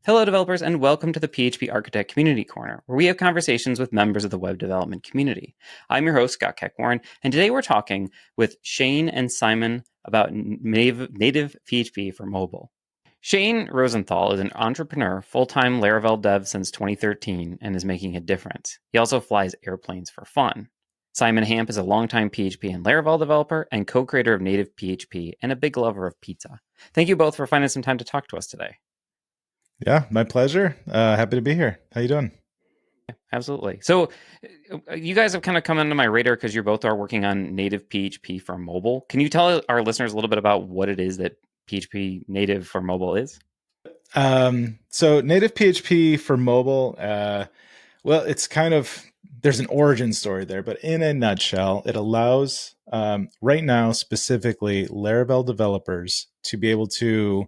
Hello, developers, and welcome to the PHP Architect Community Corner, where we have conversations with members of the web development community. I'm your host, Scott Keckwarren, and today we're talking with Shane and Simon about native PHP for mobile. Shane Rosenthal is an entrepreneur, full-time Laravel dev since 2013, and is making a difference. He also flies airplanes for fun. Simon Hamp is a longtime PHP and Laravel developer and co-creator of Native PHP and a big lover of pizza. Thank you both for finding some time to talk to us today. Yeah, my pleasure. Happy to be here. How you doing? Absolutely. So you guys have kind of come under my radar because you both are working on native PHP for mobile. Can you tell our listeners a little bit about what it is that PHP native for mobile is? So native PHP for mobile, well, it's kind of, there's an origin story there, but in a nutshell, it allows right now specifically Laravel developers to be able to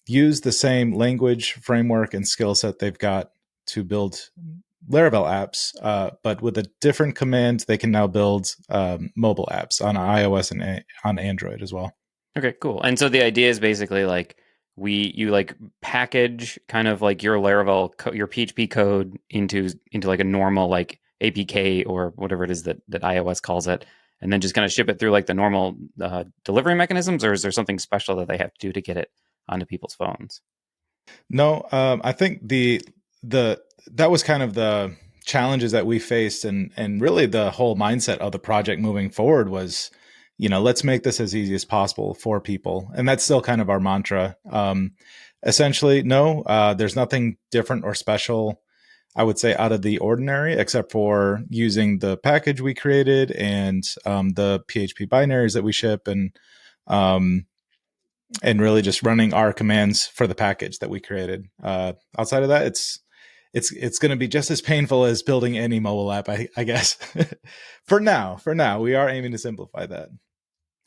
use the same language, framework, and skill set they've got to build Laravel apps, but with a different command, they can now build mobile apps on iOS and on Android as well. Okay, cool. And so the idea is basically like you like package kind of like your Laravel your PHP code into like a normal like APK or whatever it is that iOS calls it, and then just kind of ship it through like the normal delivery mechanisms, or is there something special that they have to do to get it onto people's phones? No, I think that was kind of the challenges that we faced, and really the whole mindset of the project moving forward was, let's make this as easy as possible for people, and that's still kind of our mantra. Essentially, no, there's nothing different or special, I would say, out of the ordinary, except for using the package we created and the PHP binaries that we ship, um, and really just running our commands for the package that we created. Outside of that, it's going to be just as painful as building any mobile app, I guess. For now, we are aiming to simplify that.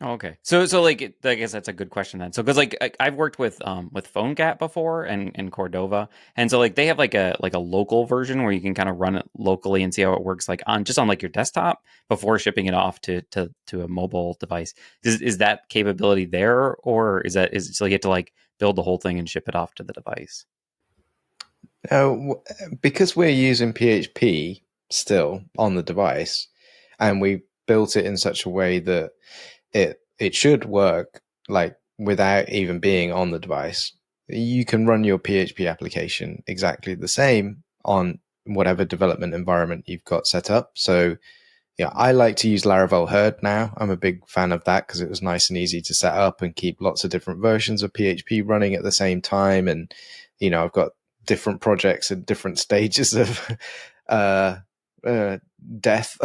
Oh, okay. So like I guess that's a good question then. So because like I've worked with PhoneGap before and Cordova, and so like they have like a local version where you can kind of run it locally and see how it works like on like your desktop before shipping it off to a mobile device. Is that capability there, or is so you have to like build the whole thing and ship it off to the device? Because we're using PHP still on the device, and we built it in such a way that it should work like without even being on the device, you can run your PHP application exactly the same on whatever development environment you've got set up. So yeah, I like to use Laravel Herd now. I'm a big fan of that because it was nice and easy to set up and keep lots of different versions of PHP running at the same time. And, I've got different projects at different stages of death.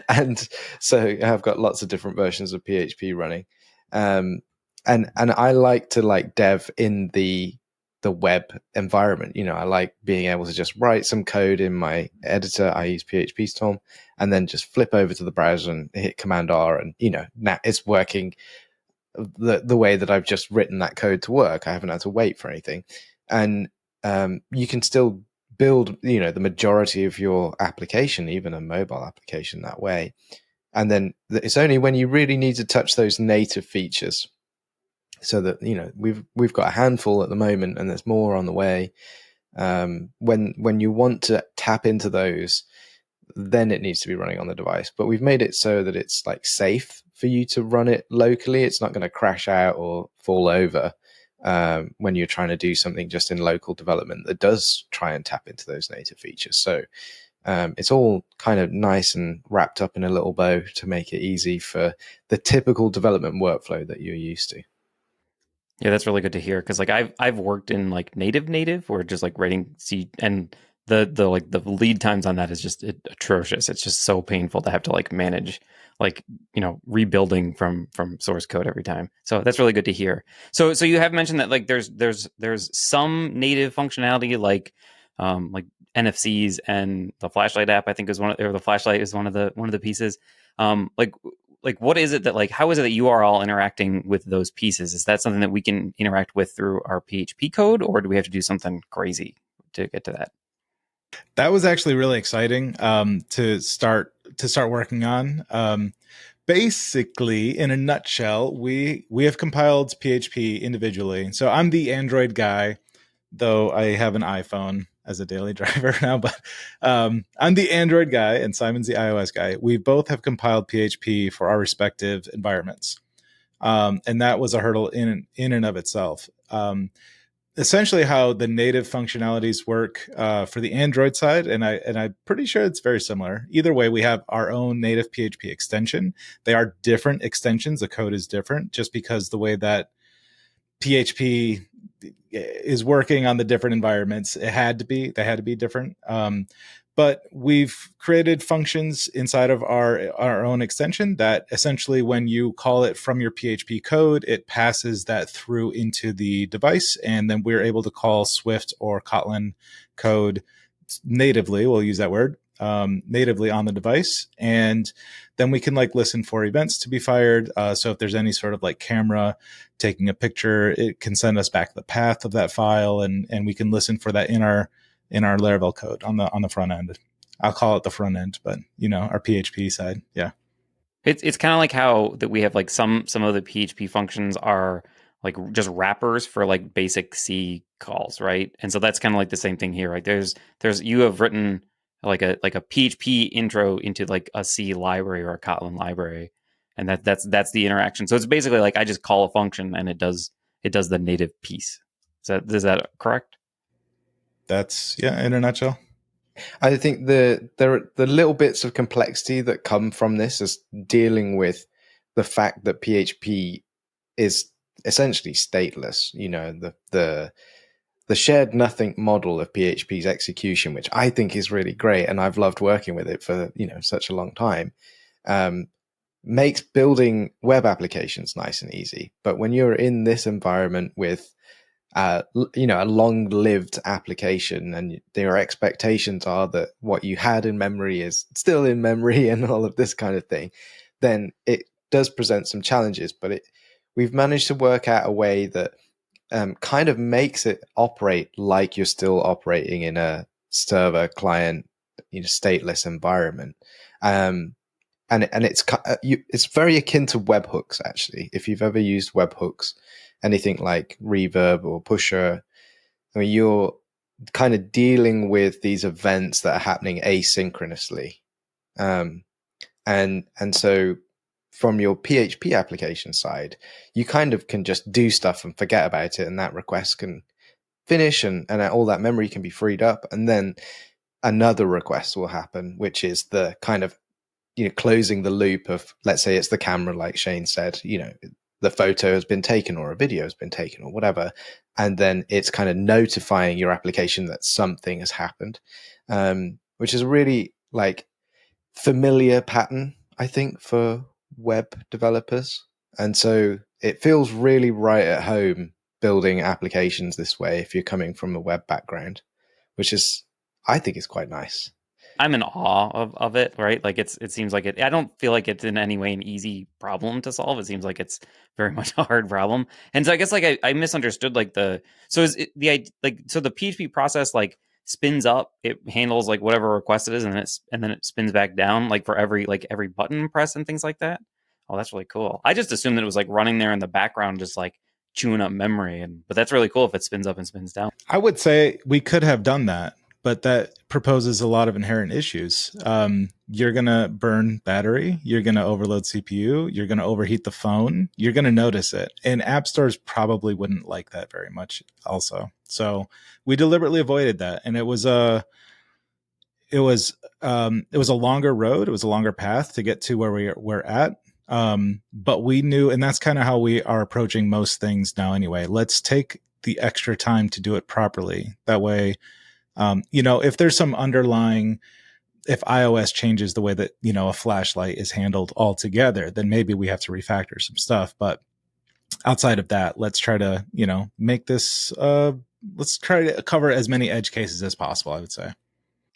And so I've got lots of different versions of PHP running. And I like to like dev in the web environment. I like being able to just write some code in my editor. I use PHP Storm, and then just flip over to the browser and hit Command R, and now it's working the way that I've just written that code to work. I haven't had to wait for anything, and you can still build the majority of your application, even a mobile application, that way. And then it's only when you really need to touch those native features, so that we've got a handful at the moment, and there's more on the way. When you want to tap into those, then it needs to be running on the device. But we've made it so that it's like safe for you to run it locally. It's not going to crash out or fall over when you're trying to do something just in local development that does try and tap into those native features. So it's all kind of nice and wrapped up in a little bow to make it easy for the typical development workflow that you're used to. Yeah, that's really good to hear because like I've worked in like native or just like writing C, and the like the lead times on that is just atrocious. It's just so painful to have to like manage like rebuilding from source code every time. So that's really good to hear. So you have mentioned that like there's some native functionality like NFCs, and the flashlight app I think is the flashlight is one of the pieces. Like what is it that like how is it that you are all interacting with those pieces? Is that something that we can interact with through our PHP code, or do we have to do something crazy to get to that? That was actually really exciting to start working on. basically, in a nutshell, we have compiled PHP individually. So I'm the Android guy, though I have an iPhone as a daily driver now. But I'm the Android guy, and Simon's the iOS guy. We both have compiled PHP for our respective environments, and that was a hurdle in and of itself. Essentially, how the native functionalities work for the Android side, and I'm pretty sure it's very similar. Either way, we have our own native PHP extension. They are different extensions. The code is different, just because the way that PHP is working on the different environments, they had to be different. But we've created functions inside of our own extension that essentially, when you call it from your PHP code, it passes that through into the device, and then we're able to call Swift or Kotlin code natively. We'll use that word, natively on the device, and then we can like listen for events to be fired. So if there's any sort of like camera taking a picture, it can send us back the path of that file, and we can listen for that in our Laravel code on the front end. I'll call it the front end, but our PHP side, yeah. It's kind of like how that we have like some of the PHP functions are like just wrappers for like basic C calls, right? And so that's kind of like the same thing here, right? There's you have written like a PHP intro into like a C library or a Kotlin library, and that's the interaction. So it's basically like I just call a function and it does the native piece. Is that correct? That's, yeah, in a nutshell. I think there are the little bits of complexity that come from this is dealing with the fact that PHP is essentially stateless. The shared nothing model of PHP's execution, which I think is really great, and I've loved working with it for such a long time, makes building web applications nice and easy. But when you're in this environment with a long-lived application, and their expectations are that what you had in memory is still in memory and all of this kind of thing, then it does present some challenges. But we've managed to work out a way that kind of makes it operate like you're still operating in a server client, stateless environment. And it's very akin to webhooks, actually. If you've ever used webhooks, anything like Reverb or Pusher, I mean, you're kind of dealing with these events that are happening asynchronously. And so from your PHP application side, you kind of can just do stuff and forget about it, and that request can finish, and all that memory can be freed up, and then another request will happen, which is the kind of closing the loop of, let's say it's the camera, like Shane said, the photo has been taken or a video has been taken or whatever, and then it's kind of notifying your application that something has happened, which is a really like familiar pattern, I think, for web developers. And so it feels really right at home building applications this way if you're coming from a web background, which is, I think, is quite nice. I'm in awe of it, right? Like it seems like I don't feel like it's in any way an easy problem to solve. It seems like it's very much a hard problem. And so I guess like I misunderstood like so is it so the PHP process like spins up, it handles like whatever request it is, and then it spins back down like for every button press and things like that. Oh, that's really cool. I just assumed that it was like running there in the background, just like chewing up memory, but that's really cool if it spins up and spins down. I would say we could have done that, but that proposes a lot of inherent issues. You're going to burn battery. You're going to overload CPU. You're going to overheat the phone. You're going to notice it. And app stores probably wouldn't like that very much also. So we deliberately avoided that. And it was a longer road. It was a longer path to get to where we're at. But we knew, and that's kind of how we are approaching most things now anyway. Let's take the extra time to do it properly. That way, if there's some underlying, if iOS changes the way that, a flashlight is handled altogether, then maybe we have to refactor some stuff. But outside of that, let's try to, make this, let's try to cover as many edge cases as possible, I would say.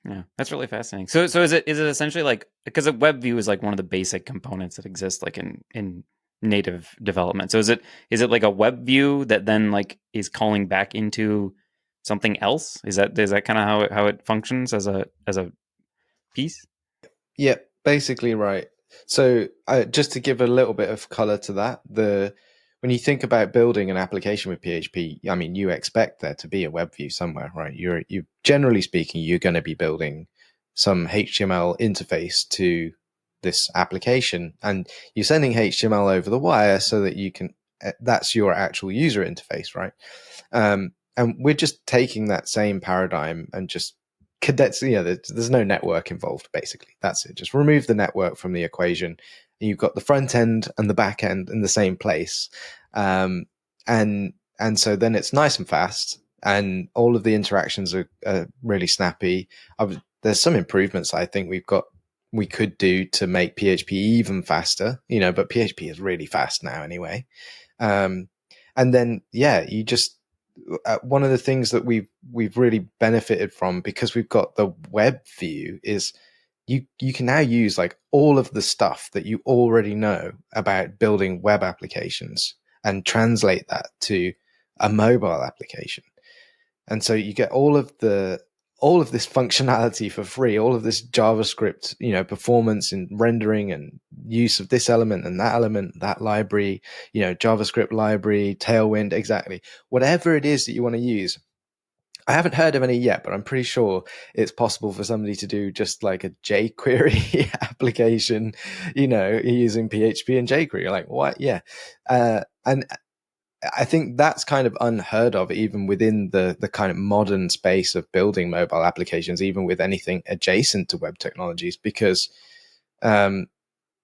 Yeah, that's really fascinating. So is it essentially like, because a web view is like one of the basic components that exist like in native development. So is it like a web view that then like is calling back into something else? Is that kind of how it functions as a piece? Yeah, basically right. So just to give a little bit of color to that, when you think about building an application with PHP, I mean, you expect there to be a web view somewhere, right? You generally speaking, you're going to be building some HTML interface to this application, and you're sending HTML over the wire so that you can. That's your actual user interface, right? And we're just taking that same paradigm and just cadets, there's no network involved, basically. That's it. Just remove the network from the equation. And you've got the front end and the back end in the same place. Um, and so then it's nice and fast, and all of the interactions are really snappy. There's some improvements I think we could do to make PHP even faster, but PHP is really fast now anyway. And then, you just, one of the things that we've really benefited from, because we've got the web view, is you can now use like all of the stuff that you already know about building web applications and translate that to a mobile application. And so you get all of this functionality for free, all of this JavaScript, performance and rendering and use of this element and that library, JavaScript library, Tailwind, exactly. Whatever it is that you want to use. I haven't heard of any yet, but I'm pretty sure it's possible for somebody to do just like a jQuery application, using PHP and jQuery. You're like, what? Yeah. And I think that's kind of unheard of, even within the kind of modern space of building mobile applications, even with anything adjacent to web technologies, because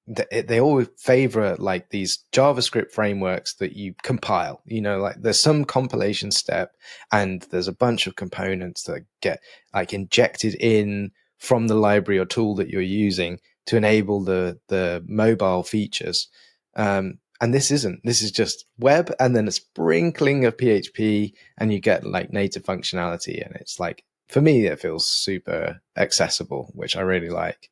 they always favor like these JavaScript frameworks that you compile. Like there's some compilation step, and there's a bunch of components that get like injected in from the library or tool that you're using to enable the mobile features. And this is just web and then a sprinkling of PHP, and you get like native functionality. And it's like, for me, it feels super accessible, which I really like.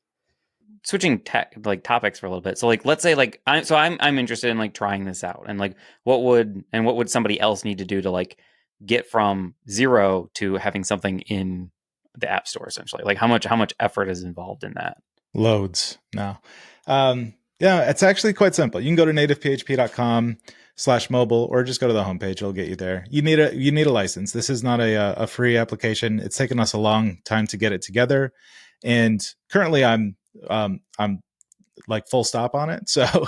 Switching topics for a little bit. So like, let's say like, I'm interested in like trying this out, and like, what would somebody else need to do to like get from zero to having something in the App Store, essentially? Like how much effort is involved in that? Loads now. Yeah, it's actually quite simple. You can go to nativephp.com/mobile, or just go to the homepage. It'll get you there. You need a license. This is not a free application. It's taken us a long time to get it together, and currently I'm like full stop on it. So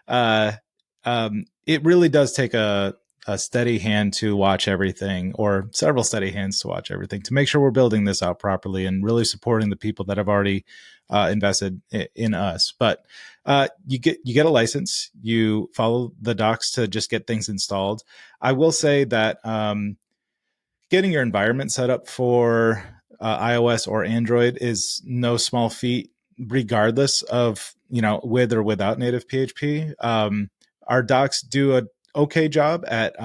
it really does take a steady hand to watch everything, or several steady hands to watch everything, to make sure we're building this out properly and really supporting the people that have already invested in us. But you get a license, you follow the docs to just get things installed. I will say that getting your environment set up for iOS or Android is no small feat, regardless of with or without native PHP. Our docs do a okay job at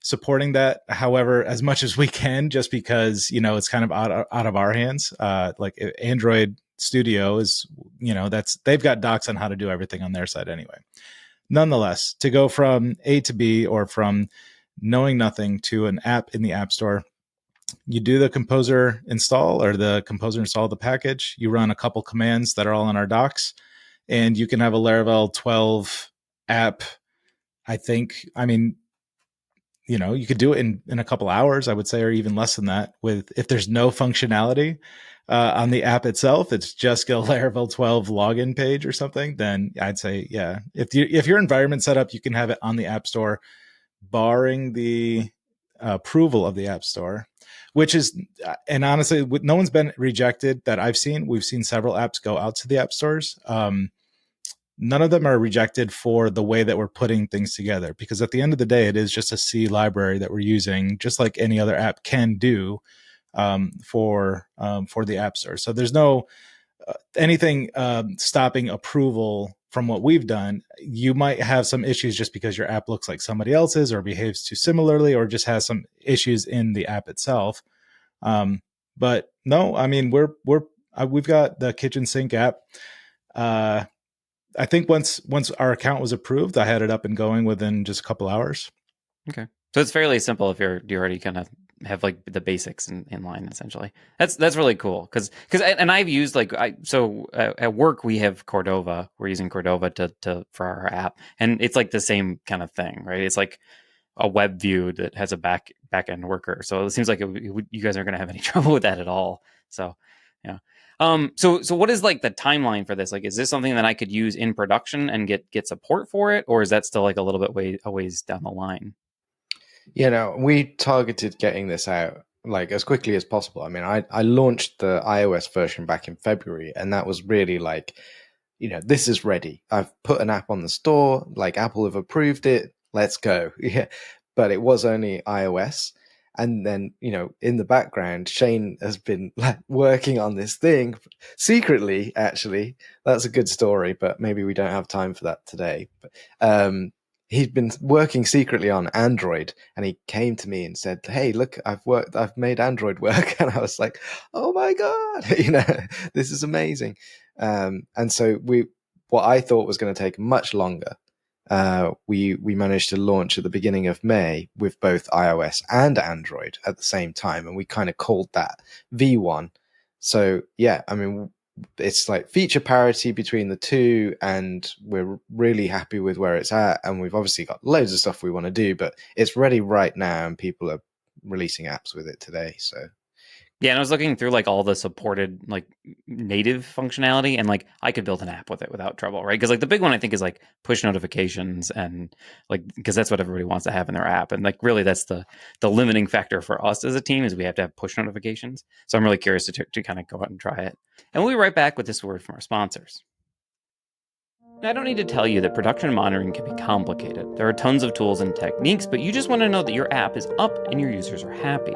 supporting that, however, as much as we can, just because it's kind of out of our hands. Like Android Studio is, they've got docs on how to do everything on their side anyway. Nonetheless, to go from A to B, or from knowing nothing to an app in the App Store, you do the composer install, or the composer install the package. You run a couple commands that are all in our docs, and you can have a Laravel 12 app. I mean, you could do it in a couple hours, I would say, or even less than that. If there's no functionality on the app itself, it's just a Laravel 12 login page or something, then I'd say, yeah, if your environment's set up, you can have it on the App Store, barring the approval of the App Store, which is, and honestly, no one's been rejected that I've seen. We've seen several apps go out to the app stores. None of them are rejected for the way that we're putting things together, because at the end of the day, it is just a C library that we're using, just like any other app can do for the App Store. So there's no anything stopping approval from what we've done. You might have some issues just because your app looks like somebody else's, or behaves too similarly, or just has some issues in the app itself. But no, I mean, we've got the kitchen sink app. I think once our account was approved, I had it up and going within just a couple hours. Okay, so it's fairly simple if you already kind of have like the basics in line essentially. That's really cool because and I've used like at work we have Cordova. We're using Cordova to for our app, and it's like the same kind of thing, right? It's like a web view that has a back end worker. So it seems like you guys aren't going to have any trouble with that at all. So yeah. So what is like the timeline for this? Like, is this something that I could use in production and get support for it, or is that still like a little bit a ways down the line? We targeted getting this out like as quickly as possible. I mean, I launched the iOS version back in February, and that was really like, this is ready. I've put an app on the store, like Apple have approved it. Let's go. Yeah. But it was only iOS. And then, in the background, Shane has been like working on this thing secretly, actually. That's a good story, but maybe we don't have time for that today. But he'd been working secretly on Android, and he came to me and said, "Hey, look, I've made Android work." And I was like, "Oh my God, this is amazing." And so what I thought was going to take much longer, we managed to launch at the beginning of May with both iOS and Android at the same time, and we kind of called that V1. So yeah, I mean, it's like feature parity between the two, and we're really happy with where it's at. And we've obviously got loads of stuff we want to do, but it's ready right now, and people are releasing apps with it today. So Yeah, and I was looking through like all the supported like native functionality, and like I could build an app with it without trouble, right? Because like the big one I think is like push notifications, and like because that's what everybody wants to have in their app, and like really that's the limiting factor for us as a team is we have to have push notifications. So I'm really curious to kind of go out and try it. And we'll be right back with this word from our sponsors. Now, I don't need to tell you that production monitoring can be complicated. There are tons of tools and techniques, but you just want to know that your app is up and your users are happy.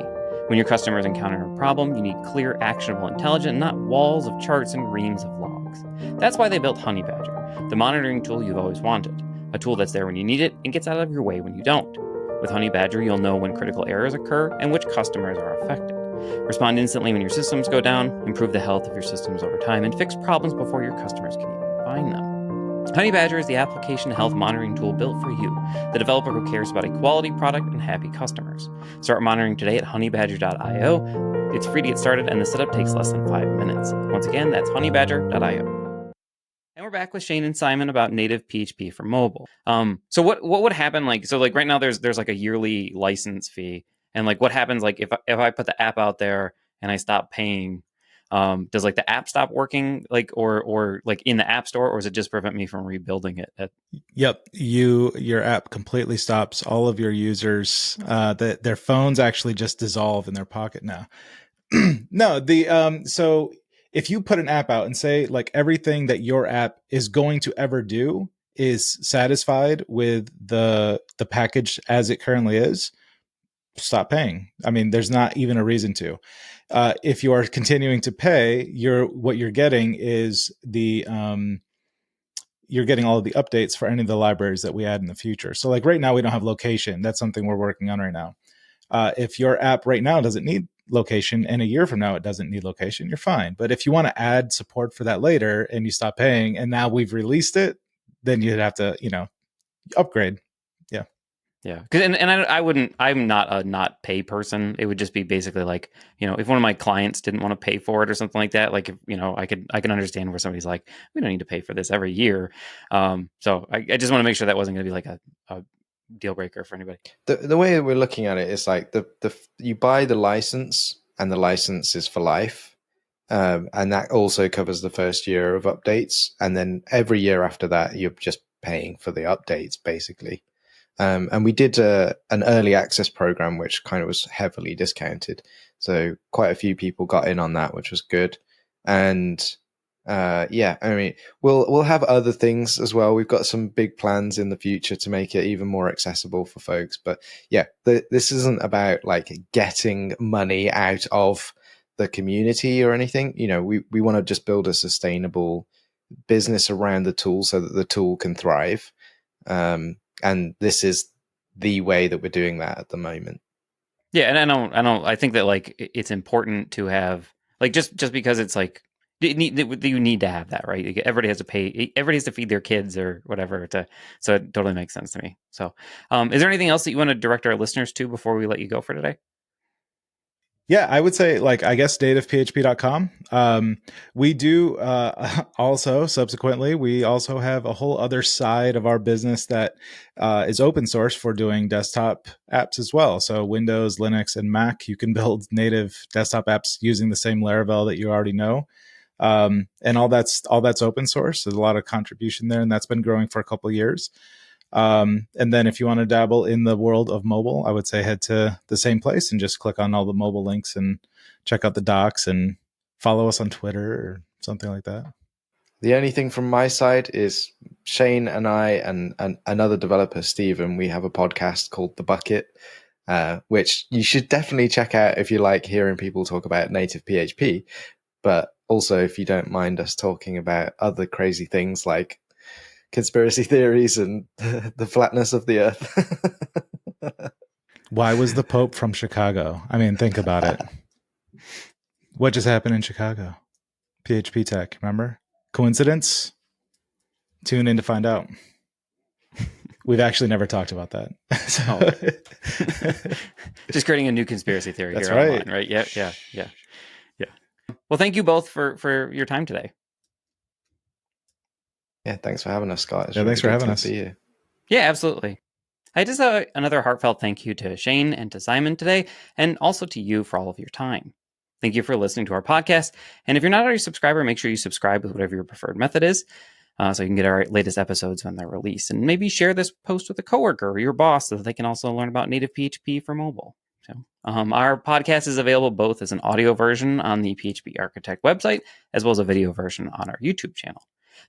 When your customers encounter a problem, you need clear, actionable intelligence, not walls of charts and reams of logs. That's why they built Honeybadger, the monitoring tool you've always wanted. A tool that's there when you need it and gets out of your way when you don't. With Honeybadger, you'll know when critical errors occur and which customers are affected. Respond instantly when your systems go down, improve the health of your systems over time, and fix problems before your customers can even find them. Honeybadger is the application health monitoring tool built for you, the developer who cares about a quality product and happy customers. Start monitoring today at honeybadger.io. It's free to get started, and the setup takes less than 5 minutes. Once again, that's honeybadger.io. And we're back with Shane and Simon about native PHP for mobile. So what would happen like right now there's like a yearly license fee, and like what happens like if I put the app out there and I stop paying? Does like the app stop working like or like in the app store, or does it just prevent me from rebuilding it? Yep, your app completely stops. All of your users, their phones actually just dissolve in their pocket now. No, so if you put an app out and say like everything that your app is going to ever do is satisfied with the package as it currently is, stop paying. I mean, there's not even a reason to. If you are continuing to pay, what you're getting is you're getting all of the updates for any of the libraries that we add in the future. So like right now we don't have location. That's something we're working on right now. If your app right now doesn't need location and a year from now it doesn't need location, you're fine. But if you want to add support for that later and you stop paying and now we've released it, then you'd have to, upgrade. Yeah. Yeah, because I wouldn't. I'm not a not pay person. It would just be basically like if one of my clients didn't want to pay for it or something like that. Like if I can understand where somebody's like, we don't need to pay for this every year. So I just want to make sure that wasn't going to be like a deal breaker for anybody. The way we're looking at it is like you buy the license, and the license is for life, and that also covers the first year of updates, and then every year after that you're just paying for the updates basically. And we did an early access program, which kind of was heavily discounted. So quite a few people got in on that, which was good. And I mean, we'll have other things as well. We've got some big plans in the future to make it even more accessible for folks. But yeah, this isn't about like getting money out of the community or anything. We want to just build a sustainable business around the tool so that the tool can thrive. And this is the way that we're doing that at the moment. Yeah, and I think that like it's important to have like just because it's like you need to have that, right? Everybody has to pay. Everybody has to feed their kids or whatever. So it totally makes sense to me. So, is there anything else that you want to direct our listeners to before we let you go for today? Yeah, I would say I guess nativephp.com. We do also subsequently, we also have a whole other side of our business that is open source for doing desktop apps as well. So Windows, Linux, and Mac, you can build native desktop apps using the same Laravel that you already know. And all that's open source. There's a lot of contribution there, and that's been growing for a couple of years. And then if you want to dabble in the world of mobile, I would say head to the same place and just click on all the mobile links and check out the docs and follow us on Twitter or something like that. The only thing from my side is Shane and I and another developer, Stephen, we have a podcast called The Bucket, which you should definitely check out if you like hearing people talk about native PHP. But also, if you don't mind us talking about other crazy things like conspiracy theories and the flatness of the earth. Why was the Pope from Chicago? I mean, think about it. What just happened in Chicago? PHP Tech, remember? Coincidence? Tune in to find out. We've actually never talked about that. Just creating a new conspiracy theory. That's here right. online, right? Yeah. Well, thank you both for your time today. Yeah, thanks for having us, Scott. It's thanks for having us. Be here. Yeah, absolutely. I just another heartfelt thank you to Shane and to Simon today, and also to you for all of your time. Thank you for listening to our podcast. And if you're not already a subscriber, make sure you subscribe with whatever your preferred method is, so you can get our latest episodes when they're released. And maybe share this post with a coworker or your boss so that they can also learn about native PHP for mobile. So, our podcast is available both as an audio version on the PHP Architect website, as well as a video version on our YouTube channel.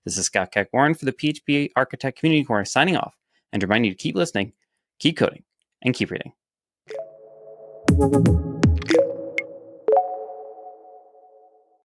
This is Scott Keck-Warren for the PHP Architect Community Corner signing off, and remind you to keep listening, keep coding, and keep reading.